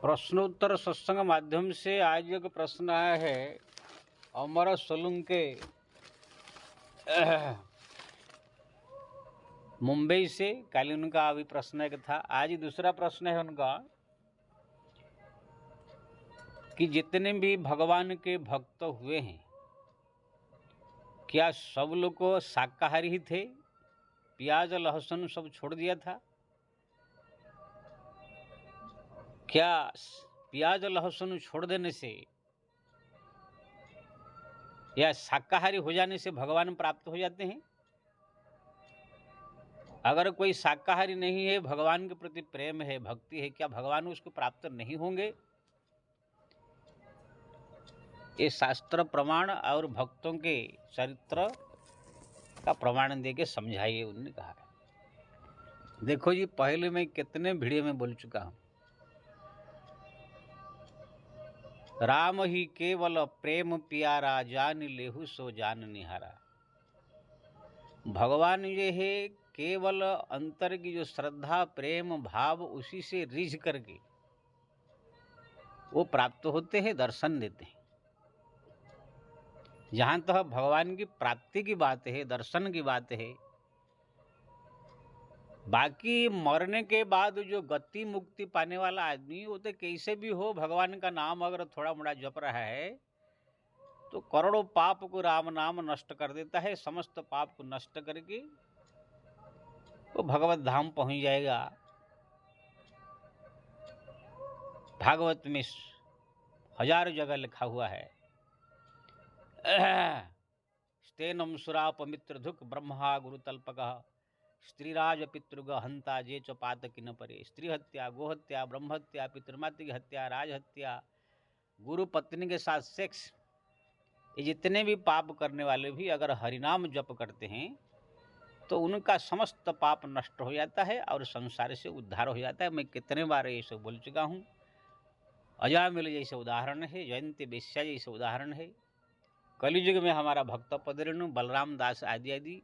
प्रश्नोत्तर सत्संग माध्यम से आज एक प्रश्न आया है अमर सोलंके मुंबई से। कल उनका अभी प्रश्न एक था, आज दूसरा प्रश्न है उनका कि जितने भी भगवान के भक्त हुए हैं क्या सब लोग शाकाहारी ही थे, प्याज लहसुन सब छोड़ दिया था? क्या प्याज लहसुन छोड़ देने से या शाकाहारी हो जाने से भगवान प्राप्त हो जाते हैं? अगर कोई शाकाहारी नहीं है, भगवान के प्रति प्रेम है, भक्ति है, क्या भगवान उसको प्राप्त नहीं होंगे? ये शास्त्र प्रमाण और भक्तों के चरित्र का प्रमाण देके समझाइए, उन्होंने कहा है। देखो जी, पहले मैं कितने वीडियो में बोल चुका हूं, राम ही केवल प्रेम प्यारा, जान लेहु सो जान निहारा। भगवान ये है केवल अंतर की जो श्रद्धा प्रेम भाव उसी से रिझ करके वो प्राप्त होते हैं, दर्शन देते हैं। जहां तक भगवान की प्राप्ति की बात है, दर्शन की बात है, बाकी मरने के बाद जो गति मुक्ति पाने वाला आदमी वो तो कैसे भी हो, भगवान का नाम अगर थोड़ा मोड़ा जप रहा है तो करोड़ों पाप को राम नाम नष्ट कर देता है, समस्त पाप को नष्ट करके वो भगवत धाम पहुंच जाएगा। भागवत में हजारों जगह लिखा हुआ है, स्तेनम सुरापमित्र धुक ब्रह्मा गुरुतल्पक स्त्रीराज पितृग हंता जे च पातकिन परे। स्त्री हत्या, गोहत्या, ब्रह्म हत्या, पितृमातृ की हत्या, राज हत्या, गुरु पत्नी के साथ सेक्स, ये जितने भी पाप करने वाले भी अगर हरिनाम जप करते हैं तो उनका समस्त पाप नष्ट हो जाता है और संसार से उद्धार हो जाता है। मैं कितने बार ये सब बोल चुका हूँ। अजामिल जैसे उदाहरण है, जयंती बेश्या जैसे उदाहरण है, कलियुग में हमारा भक्त पदरेणु बलराम दास आदि आदि,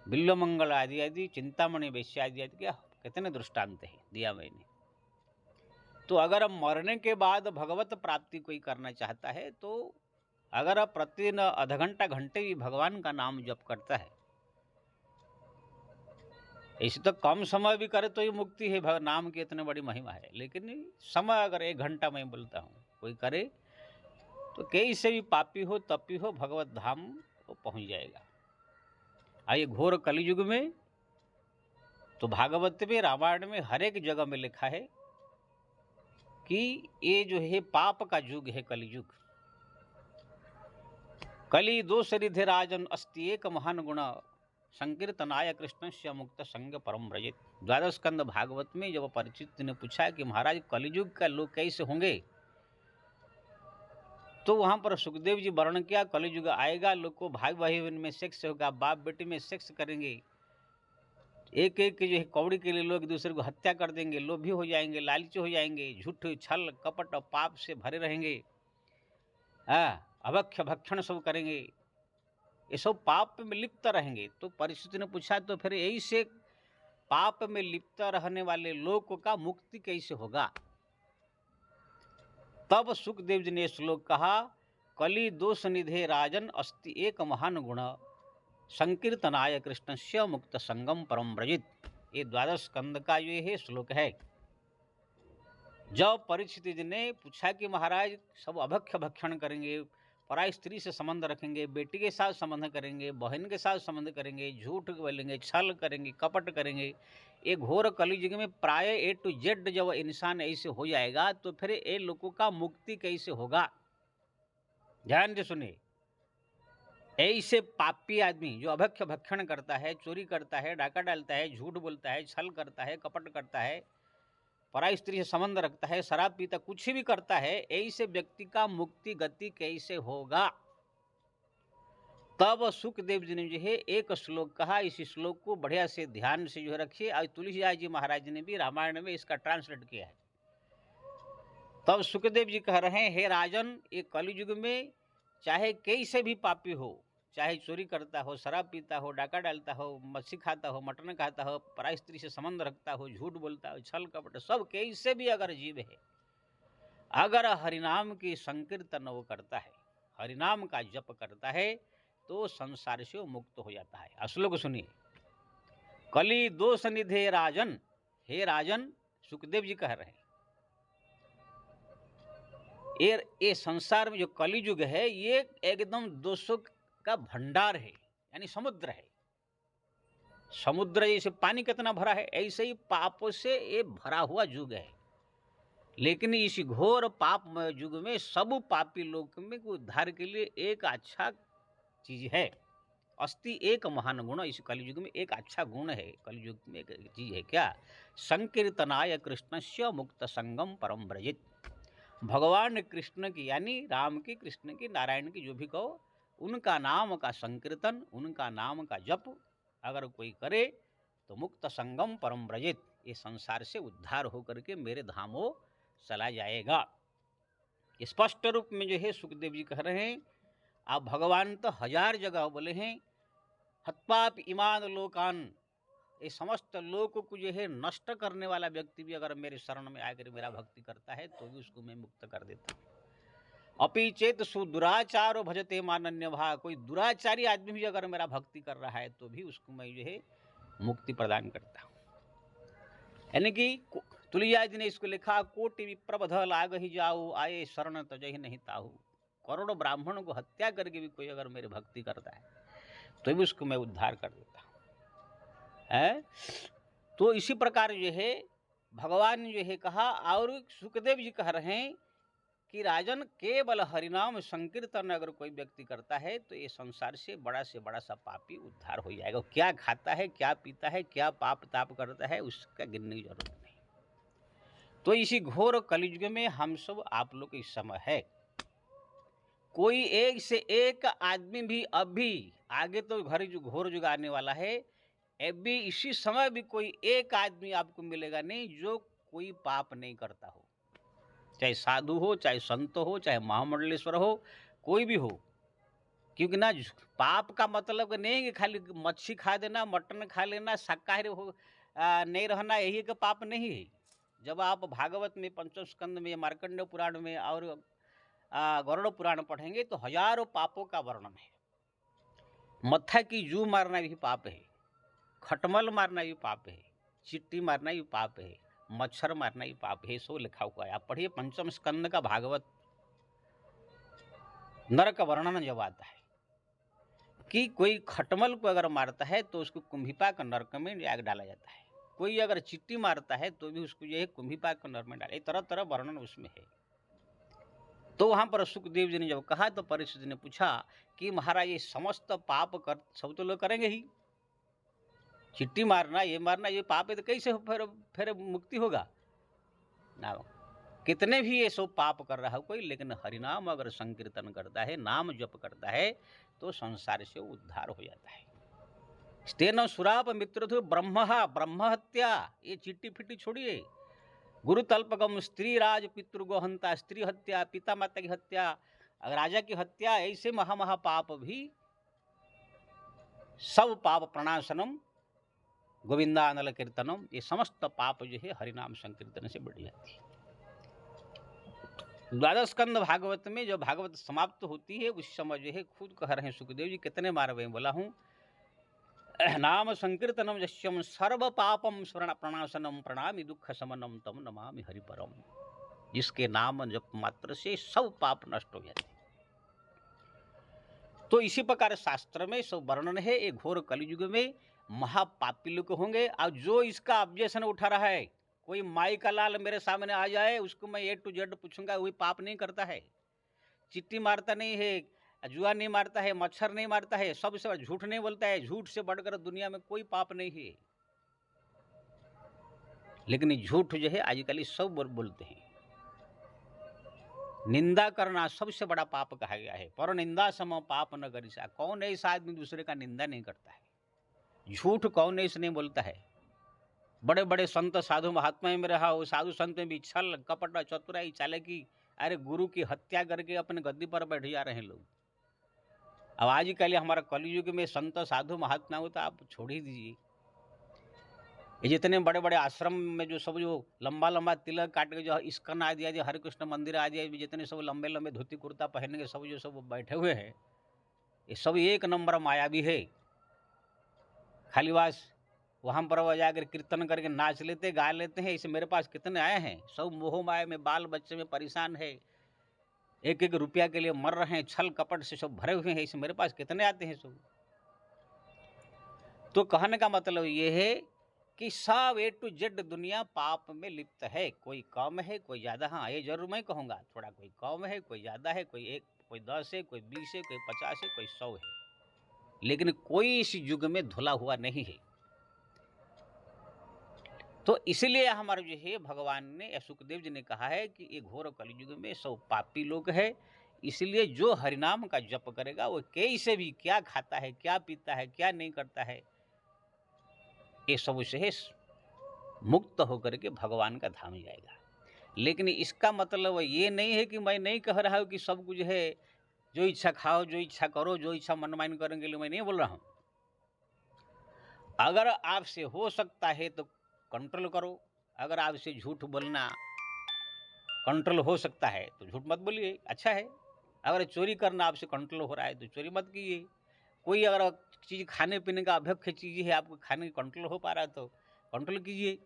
बिल्वमंगल आदि आदि, चिंतामणि वैश्य आदि आदि, क्या कितने दृष्टांत है दिया मैंने। तो अगर मरने के बाद भगवत प्राप्ति कोई करना चाहता है तो अगर प्रतिदिन आधा घंटा घंटे भी भगवान का नाम जप करता है, ऐसे तो कम समय भी करे तो ये मुक्ति है, नाम की इतनी बड़ी महिमा है। लेकिन समय अगर 1 घंटा मैं बोलता हूँ कोई करे तो कैसे भी पापी हो तपी हो भगवत धाम वो पहुँच जाएगा। आइए घोर कलियुग में तो भागवत में रामायण में हर एक जगह में लिखा है कि ये जो है पाप का युग है कलियुग। कली दोष रिधे राजन अस्ति एक महान गुण, संकीर्तनाय कृष्णस्य मुक्त संग परम व्रजित। द्वादश स्कंद भागवत में जब परिचित ने पूछा कि महाराज कलियुग का लोग कैसे होंगे, तो वहां पर सुखदेव जी वर्णन किया, कलियुग आएगा, लोग को भाई बहन में सेक्स होगा, बाप बेटी में सेक्स करेंगे, एक एक जो है कौड़ी के लिए लोग एक दूसरे को हत्या कर देंगे, लोभी हो जाएंगे, लालची हो जाएंगे, झूठ छल कपट और पाप से भरे रहेंगे, अभक्ष्य भक्षण सब करेंगे, ये सब पाप में लिप्त रहेंगे। तो परिस्थिति ने पूछा तो फिर यही से पाप में लिप्त रहने वाले लोग का मुक्ति कैसे होगा? तब सुखदेव जी ने श्लोक कहा, कली दोष निधे राजन अस्ति एक महान गुण, संकीर्तनाय कृष्णस्य मुक्त संगम परम व्रजित। ये द्वादश स्कंद का ये है श्लोक है। जब परीक्षित जी ने पूछा कि महाराज सब अभक्ष्य भक्षण करेंगे, पराई स्त्री से संबंध रखेंगे, बेटी के साथ संबंध करेंगे, बहन के साथ संबंध करेंगे, झूठ बोलेंगे, छल करेंगे, कपट करेंगे, ये घोर कलियुग में प्राय A to Z जब इंसान ऐसे हो जाएगा तो फिर ये लोगों का मुक्ति कैसे होगा? ध्यान से सुनिए। ऐसे पापी आदमी जो अभक्ष्य भक्षण करता है, चोरी करता है, डाका डालता है, झूठ बोलता है, छल करता है, कपट करता है, पराई स्त्री से संबंध रखता है, शराब पीता, कुछ भी करता है, ऐसे व्यक्ति का मुक्ति गति कैसे होगा? तब सुखदेव जी ने जो है एक श्लोक कहा, इसी श्लोक को बढ़िया से ध्यान से जो रखिए। आज तुलसीदास जी महाराज ने भी रामायण में इसका ट्रांसलेट किया है। तब सुखदेव जी कह रहे हैं, हे राजन, ये कलियुग में चाहे कैसे भी पापी हो, चाहे चोरी करता हो, शराब पीता हो, डाका डालता हो, मच्छी खाता हो, मटन खाता हो, पराई स्त्री से संबंध रखता हो, झूठ बोलता हो, छल कपट, सब कैसे भी अगर जीव है, अगर हरिनाम की संकीर्तन वो करता है, हरिनाम का जप करता है, तो संसार से वो मुक्त हो जाता है। श्लोक सुनिए। कली दोष निधे राजन, हे राजन, सुखदेव जी कह रहे हैं, ये संसार में जो कलियुग है ये एकदम दोषों का भंडार है, यानी समुद्र है। समुद्र जैसे पानी कितना भरा है, ऐसे ही पापों से ये भरा हुआ युग है। लेकिन इस घोर पाप युग में सब पापी लोग में उद्धार के लिए एक अच्छा चीज है। अस्ति एक महान गुण, इस कलयुग में एक अच्छा गुण है। कलयुग में एक चीज है, क्या? संकीर्तनाय कृष्णस्य मुक्त संगम परम ब्रजित। भगवान कृष्ण की, यानी राम की, कृष्ण की, नारायण की, जो भी कहो, उनका नाम का संकीर्तन, उनका नाम का जप अगर कोई करे तो मुक्त संगम परम ब्रजित, ये संसार से उद्धार होकर के मेरे धामों चला जाएगा। स्पष्ट रूप में जो है सुखदेव जी कह रहे हैं। आप भगवान तो हजार जगह बोले हैं, हत्पाप ईमान लोकान, ये समस्त लोक को जो है नष्ट करने वाला व्यक्ति भी अगर मेरे शरण में आकर मेरा भक्ति करता है तो भी उसको मैं मुक्त कर देता हूँ। अपि चेत सुदुराचारो भजते मानन्य भा, कोई दुराचारी आदमी भी अगर मेरा भक्ति कर रहा है तो भी उसको मैं जो है मुक्ति प्रदान करता हूँ। यानी कि तुलसीदास जी ने इसको लिखा, कोटि विप्रबध लाग ही जाऊ, आए शरण तजहि नहीं ताहू। करोड़ों ब्राह्मणों को हत्या करके भी कोई अगर मेरी भक्ति करता है तो भी उसको मैं उद्धार कर देता हूँ। तो इसी प्रकार जो है भगवान ने जो है कहा, और सुखदेव जी कह रहे हैं कि राजन, केवल हरिनाम संकीर्तन अगर कोई व्यक्ति करता है तो ये संसार से बड़ा सा पापी उद्धार हो जाएगा। क्या खाता है, क्या पीता है, क्या पाप ताप करता है, उसका गिनने की जरूरत नहीं। तो इसी घोर कलयुग में हम सब आप लोग इस समय है, कोई एक से एक आदमी भी अभी, आगे तो घर जो घोर युग आने वाला है, अभी इसी समय भी कोई एक आदमी आपको मिलेगा नहीं जो कोई पाप नहीं करता हो, चाहे साधु हो, चाहे संत हो, चाहे महामंडलेश्वर हो, कोई भी हो। क्योंकि ना पाप का मतलब नहीं कि खाली मच्छी खा देना, मटन खा लेना, शाकाहारी हो नहीं रहना, यही का पाप नहीं है। जब आप भागवत में, पंचम स्कंद में, मार्कंडेय पुराण में और गरुड़ पुराण पढ़ेंगे तो हजारों पापों का वर्णन है। मत्था की जू मारना भी पाप है, खटमल मारना भी पाप है, चिट्टी मारना भी पाप है, मच्छर मारना भी पाप है, सो लिखा हुआ है। आप पढ़िए पंचम स्कंद का भागवत। नरक वर्णन जब आता है कि कोई खटमल को अगर मारता है तो उसको कुंभिपाक नरक में आग डाला जाता है, कोई अगर चिट्टी मारता है तो भी उसको जो है कुंभिपाक नरक में डाला, तरह तरह वर्णन उसमें है। तो वहां पर सुखदेव जी ने जब कहा तो परीक्षित ने पूछा कि महाराज, ये समस्त पाप कर सब तो लोग करेंगे ही, चिट्टी मारना, ये पाप है, तो कैसे फिर मुक्ति होगा ना? कितने भी ये सब पाप कर रहा हो कोई, लेकिन हरिनाम अगर संकीर्तन करता है, नाम जप करता है तो संसार से उद्धार हो जाता है। स्तेन सुराप मित्रधु ब्रह्म हत्या, ये चिट्टी फिट्टी छोड़िए। गुरु तल्पगम, स्त्री राज पितृगो हंता, स्त्री हत्या, पिता माता की हत्या, राजा की हत्या, ऐसे महापाप भी सब पाप प्रणाशनम गोविंदानल कीर्तनम, ये समस्त पाप जो है हरिनाम संकीर्तन से बढ़ जाती है। द्वादश स्कंद भागवत में जब भागवत समाप्त होती है उस समय जो है खुद कह रहे हैं सुखदेव जी, कितने बार मैं बोला हूँ, नाम संकीर्तनम यस्यम सर्व पापम स्मरण प्रणाशनम प्रणामि दुख शमनम तम नमामि हरिपरम, जिसके नाम जप मात्र से सब पाप नष्ट हो जाते। तो इसी प्रकार शास्त्र में सब वर्णन है। एक घोर कलयुग में महापापी लोग होंगे, और जो इसका ऑब्जेक्शन उठा रहा है, कोई माई का लाल मेरे सामने आ जाए उसको मैं A to Z पूछूंगा, वही पाप नहीं करता है, चिट्ठी मारता नहीं है, जुआ नहीं मारता है, मच्छर नहीं मारता है, सबसे झूठ नहीं बोलता है, झूठ से बढ़कर दुनिया में कोई पाप नहीं है। लेकिन झूठ जो है आजकल सब बोलते हैं। निंदा करना सबसे बड़ा पाप कहा गया है, पर निंदा सम पाप न गरिसा, कौन ऐसा आदमी दूसरे का निंदा नहीं करता है, झूठ कौन ऐसे नहीं बोलता है। बड़े बड़े संत साधु महात्मा में रहा हो, साधु संत में भी छल कपट चतुराई चालाकी, अरे गुरु की हत्या करके अपने गद्दी पर बैठ जा रहे हैं लोग। अब आजकल हमारा कलयुग में संत साधु महात्मा हो तो आप छोड़ ही दीजिए, ये जितने बड़े बड़े आश्रम में जो सब जो लंबा लंबा तिलक काट के जो इस्कन आदि आदि हरे कृष्ण मंदिर आदि जितने सब लंबे लंबे धोती कुर्ता पहन के सब जो सब बैठे हुए हैं, ये सब एक नंबर मायावी है। खाली बस वहाँ पर वो जाकर कीर्तन करके नाच लेते गा लेते हैं। इसे मेरे पास कितने आए हैं, सब मोह माया में बाल बच्चे में परेशान है, एक एक रुपया के लिए मर रहे हैं, छल कपट से सब भरे हुए हैं। इसे मेरे पास कितने आते हैं सब। तो कहने का मतलब ये है कि सब ए टू जेड दुनिया पाप में लिप्त है। कोई कम है, कोई ज़्यादा। हाँ, ये जरूर मैं कहूँगा, थोड़ा कोई कम है, कोई ज़्यादा है, कोई 1, कोई 10 है, कोई 20 है, कोई 50 है, कोई 100 है, लेकिन कोई इस युग में धुला हुआ नहीं है। तो इसलिए हमारे जो है भगवान ने या सुखदेव जी ने कहा है कि ये घोर कलयुग में सब पापी लोग है। इसलिए जो हरिनाम का जप करेगा वो कैसे भी क्या खाता है, क्या पीता है, क्या नहीं करता है, ये सब से मुक्त होकर के भगवान का धाम जाएगा। लेकिन इसका मतलब ये नहीं है कि मैं नहीं कह रहा हूँ कि सब कुछ है जो इच्छा खाओ, जो इच्छा करो, जो इच्छा मनमानी करेंगे, मैं नहीं बोल रहा हूँ। अगर आपसे हो सकता है तो कंट्रोल करो। अगर आपसे झूठ बोलना कंट्रोल हो सकता है तो झूठ मत बोलिए, अच्छा है। अगर चोरी करना आपसे कंट्रोल हो रहा है तो चोरी मत कीजिए। कोई अगर चीज़ खाने पीने का अभ्यक्ष चीज़ है, आपको खाने की कंट्रोल हो पा रहा है तो कंट्रोल कीजिए।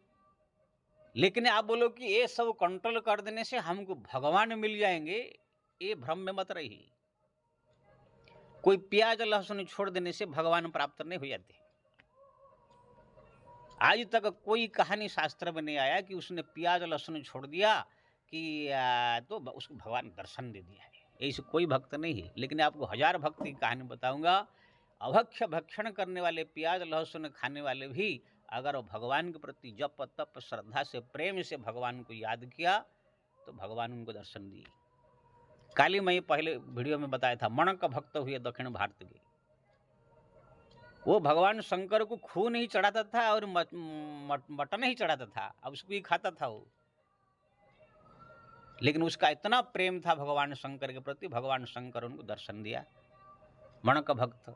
लेकिन आप बोलो कि ये सब कंट्रोल कर देने से हमको भगवान मिल जाएंगे, ये भ्रम में मत रहिए। कोई प्याज लहसुन छोड़ देने से भगवान प्राप्त नहीं हो जाते। आज तक कोई कहानी शास्त्र में नहीं आया कि उसने प्याज लहसुन छोड़ दिया कि तो उसको भगवान दर्शन दे दिया है। ऐसे कोई भक्त नहीं है। लेकिन आपको 1000 भक्त की कहानी बताऊंगा। अभक्ष्य भक्षण करने वाले, प्याज लहसुन खाने वाले भी अगर भगवान के प्रति जप तप श्रद्धा से प्रेम से भगवान को याद किया तो भगवान उनको दर्शन दिए। काली मैं पहले वीडियो में बताया था, मणक भक्त हुए दक्षिण भारत के। वो भगवान शंकर को खून ही चढ़ाता था और मटन ही चढ़ाता था, अब उसको ही खाता था वो। लेकिन उसका इतना प्रेम था भगवान शंकर के प्रति, भगवान शंकर उनको दर्शन दिया। मणक भक्त।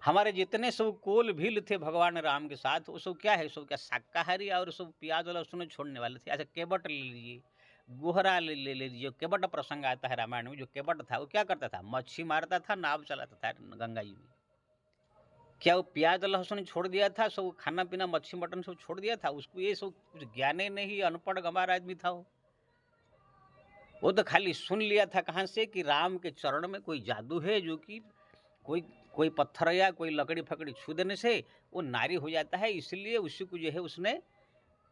हमारे जितने सब कोल भील थे भगवान राम के साथ, वो सब क्या है, सब क्या शाकाहारी और सब प्याज लहसुन छोड़ने वाले थे। अच्छा, केवट ले लीजिए, गोहरा ले लीजिए। केवट प्रसंग आता है रामायण में। जो केवट था वो क्या करता था, मच्छी मारता था, नाव चलाता था गंगा जी में। क्या वो प्याज लहसुन छोड़ दिया था, सब खाना पीना मच्छी मटन सब छोड़ दिया था? उसको ये सब कुछ ज्ञान ही नहीं, अनपढ़ गंवार आदमी था वो तो खाली सुन लिया था कहाँ से कि राम के चरण में कोई जादू है, जो कि कोई पत्थर या कोई लकड़ी फकड़ी छू देने से वो नारी हो जाता है। इसलिए उसी को जो है उसने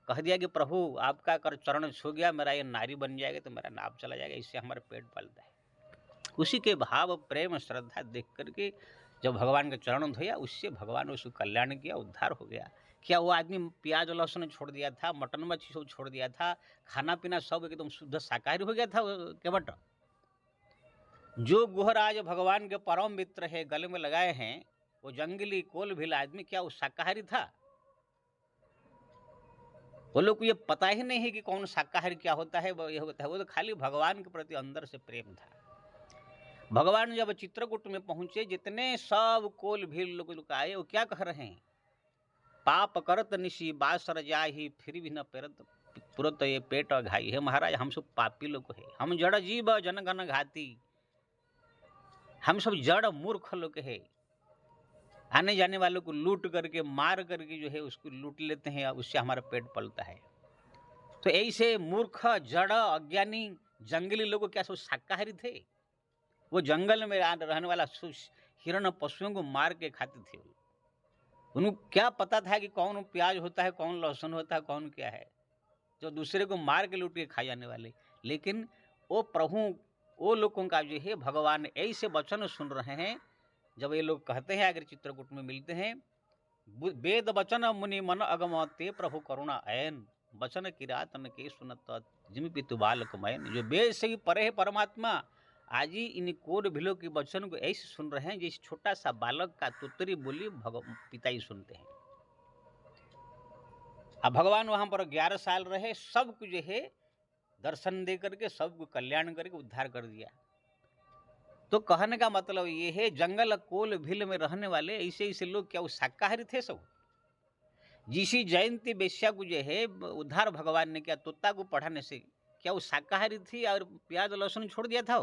कह दिया कि प्रभु आपका कर चरण छू गया, मेरा ये नारी बन जाएगा तो मेरा नाम चला जाएगा, इससे हमारा पेट पलता है। उसी के भाव प्रेम श्रद्धा देख करके जब भगवान के चरण धोया, उससे भगवान ने उसको कल्याण किया, उद्धार हो गया। क्या वो आदमी प्याज लहसुन छोड़ दिया था, मटन मच्छी सब छोड़ दिया था, खाना पीना सब एकदम शुद्ध शाकाहारी हो गया था केवट? जो गुहराज भगवान के परम मित्र है, गले में लगाए हैं, वो जंगली कोल भील आदमी, क्या वो शाकाहारी था? वो लोग को ये पता ही नहीं है कि कौन शाकाहारी क्या होता है, वो ये होता है। वो तो खाली भगवान के प्रति अंदर से प्रेम था। भगवान जब चित्रकूट में पहुंचे, जितने सब कोल भील लोग आए, वो क्या कह रहे हैं, पाप करत निशी बासर जाही, फिर भी न पेरत पुरत ये पेट घाई। है महाराज, हम सब पापी लोग है, हम जड़ जीव जनगण घाती, हम सब जड़ मूर्ख लोग है। आने जाने वालों को लूट करके मार करके जो है उसको लूट लेते हैं, उससे हमारा पेट पलता है। तो ऐसे मूर्ख जड़ अज्ञानी जंगली लोग क्या सब शाकाहारी थे? वो जंगल में रहने वाला हिरण पशुओं को मार के खाते थे। उनको क्या पता था कि कौन प्याज होता है, कौन लहसुन होता है, कौन क्या है, जो दूसरे को मार के लूट के खा जाने वाले। लेकिन वो प्रभु, वो लोगों का जो है भगवान ऐसे वचन सुन रहे हैं। जब ये लोग कहते हैं, अगर चित्रकूट में मिलते हैं, वेद वचन मुनि मन अगमते प्रभु करुणा ऐन, वचन किरातन के सुनत जिम पितु बालक मैन। जो वेद से ही परे है परमात्मा, आज ही इन कोड भिलो के वचन को ऐसे सुन रहे हैं जैसे छोटा सा बालक का तुतरी बोली पिता ही सुनते हैं। अब भगवान वहां पर 11 साल रहे, सबको जो है दर्शन दे करके सबको कल्याण करके उद्धार कर दिया। तो कहने का मतलब ये है, जंगल कोल भील में रहने वाले ऐसे ऐसे लोग क्या वो शाकाहारी थे सब? जिसी जयंती वेश्या को जो है उद्धार भगवान ने किया तोता को पढ़ाने से, क्या वो शाकाहारी थी और प्याज लहसुन छोड़ दिया था?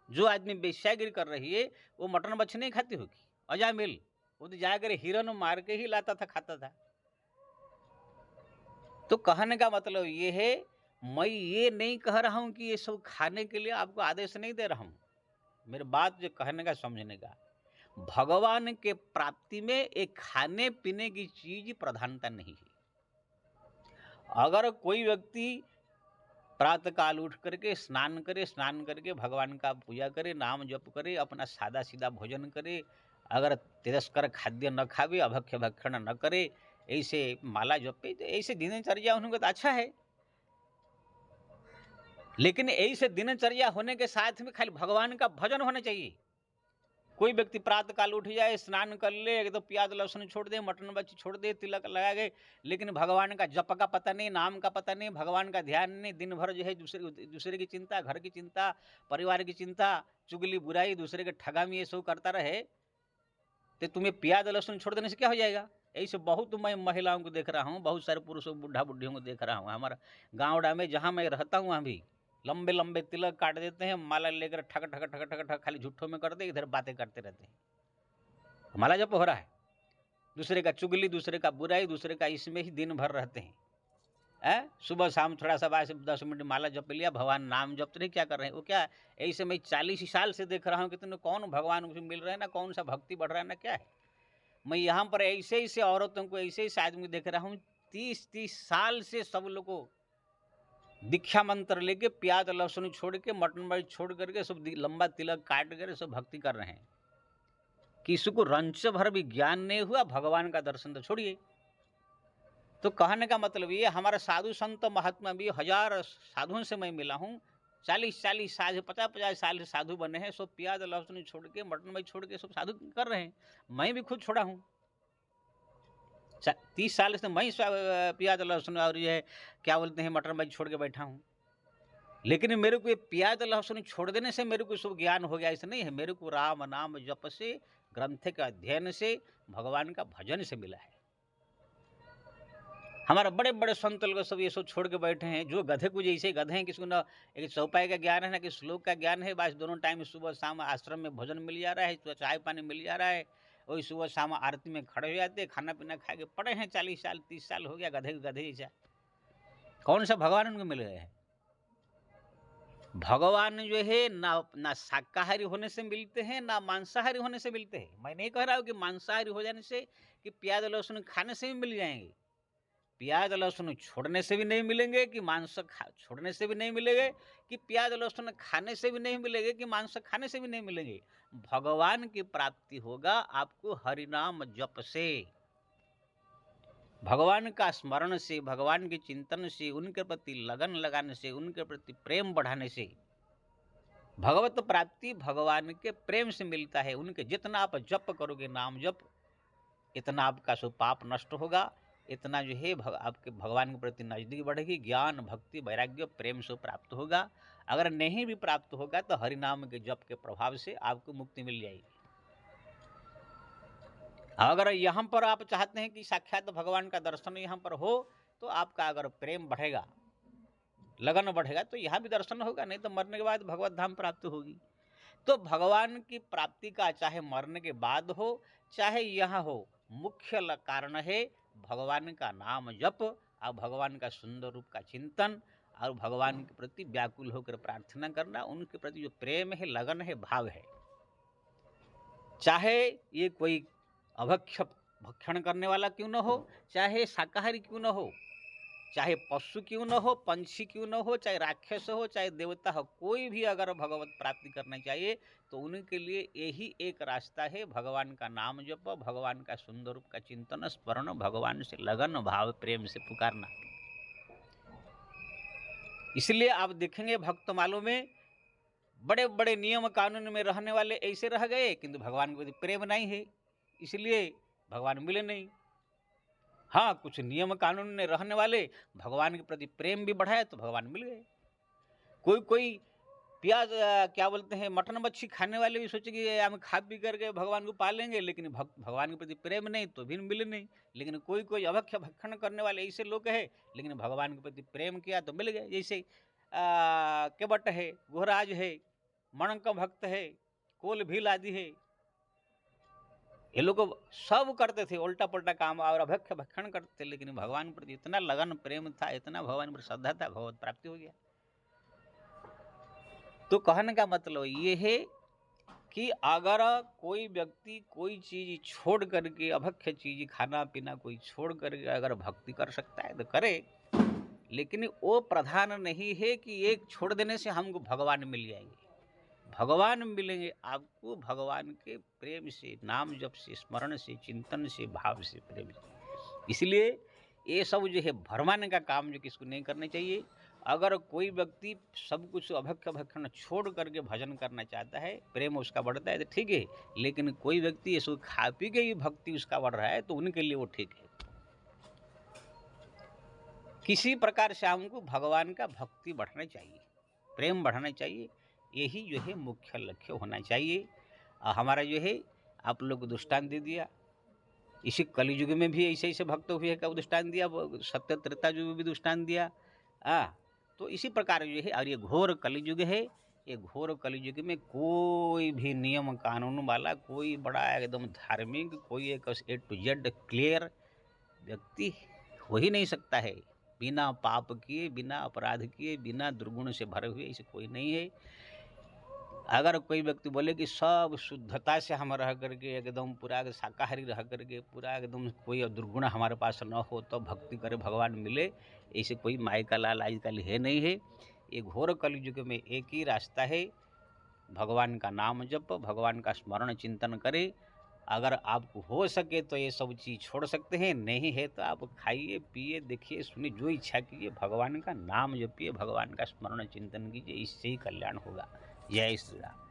जो आदमी वेश्यागिरी कर रही है वो मटन मच्छी नहीं खाती होगी, अजामिल वो तो जाकर हिरन मार के ही लाता था, खाता था। तो कहने का मतलब ये है, मैं ये नहीं कह रहा हूं कि ये सब खाने के लिए आपको आदेश नहीं दे रहा हूं, मेरी बात जो कहने का समझने का, भगवान के प्राप्ति में एक खाने पीने की चीज प्रधानता नहीं है। अगर कोई व्यक्ति प्रातः काल उठ करके स्नान करे, स्नान करके भगवान का पूजा करे, नाम जप करे, अपना सादा सीधा भोजन करे, अगर तिरस्कर खाद्य न खावे, अभक्ष्य भक्षण न करे, ऐसे माला जपे, तो ऐसे दिनचर्या उनका तो अच्छा है। लेकिन ऐसे दिनचर्या होने के साथ में खाली भगवान का भजन होना चाहिए। कोई व्यक्ति प्रातः काल उठ जाए, स्नान कर ले, तो प्याज लहसुन छोड़ दे, मटन मच्छी छोड़ दे, तिलक लगा गए, लेकिन भगवान का जप का पता नहीं, नाम का पता नहीं, भगवान का ध्यान नहीं, दिन भर जो है दूसरे की चिंता, घर की चिंता, परिवार की चिंता, चुगली बुराई, दूसरे के ठगामी, ये सब करता रहे, तो तुम्हें प्याज लहसुन छोड़ देने से क्या हो जाएगा? ऐसे बहुत मैं महिलाओं को देख रहा हूँ, बहुत सारे पुरुषों बुढ़ा बुढ़ियों को देख रहा हूँ। हमारा गाँव डा में जहाँ मैं रहता हूँ वहाँ भी लंबे लंबे तिलक काट देते हैं, माला लेकर ठग ठग ठग ठग ठग खाली झूठों में कर दे, इधर बातें करते रहते हैं। माला जप हो रहा है, दूसरे का चुगली, दूसरे का बुराई, दूसरे का इसमें ही दिन भर रहते हैं। सुबह शाम थोड़ा सा 10 मिनट माला जप लिया, भगवान नाम जपते नहीं, क्या कर रहे हैं वो? क्या ऐसे मैं 40 साल से देख रहा हूँ, कितने कौन भगवान को मिल रहे हैं ना, कौन सा भक्ति बढ़ रहा है ना, क्या है। मैं यहाँ पर ऐसे ऐसे औरतों को, ऐसे ऐसे आदमी देख रहा हूँ, 30 साल से सब लोग को दीक्षा मंत्र लेके प्याज लहसुन छोड़ के, मटन मछली छोड़ करके सब लंबा तिलक काट कर सब भक्ति कर रहे हैं। किसी को रंच भर भी ज्ञान नहीं हुआ, भगवान का दर्शन तो छोड़िए। तो कहने का मतलब ये, हमारा साधु संत महात्मा भी 1000 साधुओं से मैं मिला हूँ, 40 साल 50 साल से साधु बने हैं, सब प्याज लहसुन छोड़ के, मटन मछली छोड़ के सब साधु कर रहे हैं। मैं भी खुद छोड़ा हूँ, 30 साल से मैं प्याज लहसुन और ये क्या बोलते हैं मटर मछली छोड़ के बैठा हूँ। लेकिन मेरे को ये प्याज लहसुन छोड़ देने से मेरे को सब ज्ञान हो गया, ऐसा नहीं है। मेरे को राम नाम जप से, ग्रंथ के अध्ययन से, भगवान का भजन से मिला है। हमारा बड़े बड़े संत लोग सब ये सब छोड़ के बैठे हैं, जो गधे को जैसे गधे हैं, किसी को ना एक चौपाई का ज्ञान है ना कि श्लोक का ज्ञान है, बस दोनों टाइम सुबह शाम आश्रम में भोजन मिल जा रहा है, तो चाय पानी मिल जा रहा है, वही सुबह शाम आरती में खड़े हो जाते, खाना पीना खा के पड़े हैं, 40 साल 30 साल हो गया, गधे गधे जैसा। कौन सा भगवान उनको मिल गए हैं? भगवान जो है ना शाकाहारी होने से मिलते हैं, ना मांसाहारी होने से मिलते हैं। मैं नहीं कह रहा हूँ कि मांसाहारी हो जाने से कि प्याज लहसुन खाने से भी मिल जाएंगे, प्याज लहसुन छोड़ने से भी नहीं मिलेंगे, कि मांस छोड़ने से भी नहीं मिलेंगे, कि प्याज लहसुन खाने से भी नहीं मिलेंगे, कि मांस खाने से भी नहीं मिलेंगे। भगवान की प्राप्ति होगा आपको हरिनाम जप से, भगवान का स्मरण से, भगवान के चिंतन से, उनके प्रति लगन लगाने से, उनके प्रति प्रेम बढ़ाने से। भगवत प्राप्ति भगवान के प्रेम से मिलता है। उनके जितना आप जप करोगे, नाम जप, इतना आपका सो पाप नष्ट होगा, इतना जो है आपके भगवान के प्रति नजदीक बढ़ेगी, ज्ञान भक्ति वैराग्य प्रेम से प्राप्त होगा। अगर नहीं भी प्राप्त होगा तो हरिनाम के जप के प्रभाव से आपको मुक्ति मिल जाएगी। अगर यहाँ पर आप चाहते हैं कि साक्षात भगवान का दर्शन यहाँ पर हो, तो आपका अगर प्रेम बढ़ेगा, लगन बढ़ेगा, तो यहाँ भी दर्शन होगा, नहीं तो मरने के बाद भगवत धाम प्राप्त होगी। तो भगवान की प्राप्ति का चाहे मरने के बाद हो चाहे यहाँ हो, मुख्य कारण है भगवान का नाम जप और भगवान का सुंदर रूप का चिंतन और भगवान के प्रति व्याकुल होकर प्रार्थना करना। उनके प्रति जो प्रेम है, लगन है, भाव है। चाहे ये कोई अभक्ष्य भक्षण करने वाला क्यों न हो, चाहे शाकाहारी क्यों न हो, चाहे पशु क्यों न हो, पंछी क्यों न हो, चाहे राक्षस हो, चाहे देवता हो, कोई भी अगर भगवत प्राप्ति करना चाहिए तो उनके लिए यही एक रास्ता है, भगवान का नाम जप, भगवान का सुंदर रूप का चिंतन, स्मरण, भगवान से लगन भाव प्रेम से पुकारना। इसलिए आप देखेंगे भक्तमालों में बड़े बड़े नियम कानून में रहने वाले ऐसे रह गए, किंतु भगवान के प्रति प्रेम नहीं है, इसलिए भगवान मिले नहीं। हाँ, कुछ नियम कानून में रहने वाले भगवान के प्रति प्रेम भी बढ़ाए तो भगवान मिल गए। कोई प्याज क्या बोलते हैं, मटन मच्छी खाने वाले भी सोचे कि हम खा पी करके भगवान को पालेंगे, लेकिन भगवान के प्रति प्रेम नहीं तो भी मिले नहीं। लेकिन कोई कोई अभक्ष्य भक्षण करने वाले ऐसे लोग है, लेकिन भगवान के प्रति प्रेम किया तो मिल गए। जैसे केवट है, गोहराज है, मणक का भक्त है, कोल भील आदि है, ये लोग सब करते थे उल्टा पुल्टा काम और अभक्ष्य भक्षण करते थे, लेकिन भगवान प्रति इतना लगन प्रेम था, इतना भगवान पर श्रद्धा था, भगवत प्राप्ति हो गया। तो कहने का मतलब ये है कि अगर कोई व्यक्ति कोई चीज छोड़ करके, अभक्ष्य चीज खाना पीना कोई छोड़ करके अगर भक्ति कर सकता है तो करे, लेकिन वो प्रधान नहीं है कि एक छोड़ देने से हमको भगवान मिल जाएंगे। भगवान मिलेंगे आपको भगवान के प्रेम से, नाम जप से, स्मरण से, चिंतन से, भाव से, प्रेम से। इसलिए ये सब जो है भरमाने का काम जो किसको नहीं करना चाहिए। अगर कोई व्यक्ति सब कुछ अभक्ष्य भक्षण छोड़ करके भजन करना चाहता है, प्रेम उसका बढ़ता है तो ठीक है, लेकिन कोई व्यक्ति ये सब खा पी के ही भक्ति उसका बढ़ रहा है तो उनके लिए वो ठीक है। किसी प्रकार से हमको भगवान का भक्ति बढ़ना चाहिए, प्रेम बढ़ना चाहिए, यही जो है मुख्य लक्ष्य होना चाहिए। हमारा जो है आप लोग को दृष्टांत दे दिया, इसी कलयुग में भी ऐसे ऐसे भक्त हुए का दृष्टांत दिया, सत्य त्रेता युग में भी दृष्टांत दिया। तो इसी प्रकार जो है, और ये घोर कलयुग है, ये घोर कलयुग में कोई भी नियम कानून वाला, कोई बड़ा एकदम धार्मिक, कोई एक A to Z क्लियर व्यक्ति हो ही नहीं सकता है। बिना पाप किए, बिना अपराध किए, बिना दुर्गुण से भरे हुए ऐसे कोई नहीं है। अगर कोई व्यक्ति बोले कि सब शुद्धता से हम रह करके एकदम पूरा शाकाहारी रह करके पूरा एकदम कोई दुर्गुण हमारे पास न हो तो भक्ति करे भगवान मिले, ऐसे कोई माई का लाल आजकल है नहीं है। ये घोर कलयुग में एक ही रास्ता है, भगवान का नाम जप, भगवान का स्मरण चिंतन करे। अगर आपको हो सके तो ये सब चीज़ छोड़ सकते हैं, नहीं है तो आप खाइए पिए देखिए सुनिए, जो इच्छा कीजिए, भगवान का नाम जपिए, भगवान का स्मरण चिंतन कीजिए, इससे ही कल्याण होगा। जय श्री राम।